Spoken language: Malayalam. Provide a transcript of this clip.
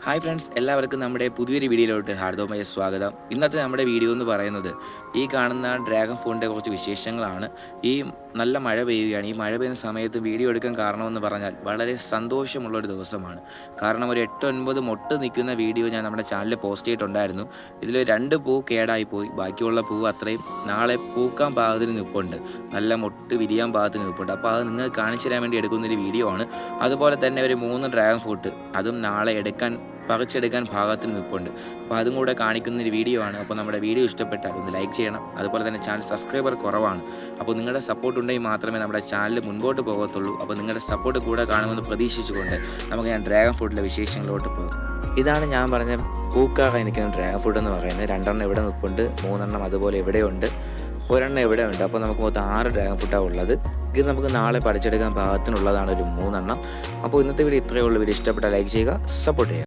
ഹായ് ഫ്രണ്ട്സ്, എല്ലാവർക്കും നമ്മുടെ പുതിയൊരു വീഡിയോയിലോട്ട് ഹാർദവമായ സ്വാഗതം. ഇന്നത്തെ നമ്മുടെ വീഡിയോ എന്ന് പറയുന്നത് ഈ കാണുന്ന ഡ്രാഗൺ ഫ്രൂട്ടിൻ്റെ കുറച്ച് വിശേഷങ്ങളാണ്. ഈ നല്ല മഴ പെയ്യുകയാണ്. ഈ മഴ പെയ്യുന്ന സമയത്ത് വീഡിയോ എടുക്കാൻ കാരണമെന്ന് പറഞ്ഞാൽ വളരെ സന്തോഷമുള്ളൊരു ദിവസമാണ്. കാരണം ഒരു 8-9 മൊട്ട് നിൽക്കുന്ന വീഡിയോ ഞാൻ നമ്മുടെ ചാനലിൽ പോസ്റ്റ് ചെയ്തിട്ടുണ്ടായിരുന്നു. ഇതിൽ 2 പൂ കേടായിപ്പോയി. ബാക്കിയുള്ള പൂ അത്രയും നാളെ പൂക്കാൻ പാകത്തിന് നിൽപ്പുണ്ട്. നല്ല മൊട്ട് വിരിയാൻ പാകത്തിന് നിൽപ്പുണ്ട്. അപ്പോൾ അത് നിങ്ങൾക്ക് കാണിച്ചു തരാൻ വേണ്ടി എടുക്കുന്നൊരു വീഡിയോ ആണ്. അതുപോലെ തന്നെ ഒരു 3 ഡ്രാഗൺ ഫ്രൂട്ട് അതും നാളെ പറിച്ചെടുക്കാൻ പാകത്തിന് നിൽപ്പുണ്ട്. അപ്പോൾ അതും കൂടെ കാണിക്കുന്നൊരു വീഡിയോ ആണ്. അപ്പോൾ നമ്മുടെ വീഡിയോ ഇഷ്ടപ്പെട്ടാൽ ഒന്ന് ലൈക്ക് ചെയ്യണം. അതുപോലെ തന്നെ ചാനൽ സബ്സ്ക്രൈബർ കുറവാണ്. അപ്പോൾ നിങ്ങളുടെ സപ്പോർട്ട് ഉണ്ടെങ്കിൽ മാത്രമേ നമ്മുടെ ചാനൽ മുൻപോട്ട് പോകത്തുള്ളൂ. അപ്പോൾ നിങ്ങളുടെ സപ്പോർട്ട് കൂടെ കാണുമെന്ന് പ്രതീക്ഷിച്ചുകൊണ്ട് നമുക്ക് ഞാൻ ഡ്രാഗൺ ഫ്രൂട്ടിലെ വിശേഷങ്ങളിലോട്ട് പോകും. ഇതാണ് ഞാൻ പറഞ്ഞ പൂക്കാറായി നിൽക്കുന്ന ഡ്രാഗൺ ഫ്രൂട്ട് എന്ന് പറയുന്നത്. 2 എണ്ണം ഇവിടെ നിൽപ്പുണ്ട്, 3 എണ്ണം അതുപോലെ ഇവിടെയുണ്ട്, 1 എണ്ണം ഇവിടെ ഉണ്ട്. അപ്പോൾ നമുക്ക് മൊത്തം 6 ഡ്രാഗൺ ഫ്രൂട്ടാണ് ഉള്ളത്. ഇത് നമുക്ക് നാളെ പറിച്ചെടുക്കാൻ പാകത്തിനുള്ളതാണ് ഒരു 3 എണ്ണം. അപ്പോൾ ഇന്നത്തെ വീഡിയോ ഇത്രയേ ഉള്ളൂ. വീഡിയോ ഇഷ്ടപ്പെട്ടാൽ ലൈക്ക് ചെയ്യുക, സപ്പോർട്ട് ചെയ്യുക.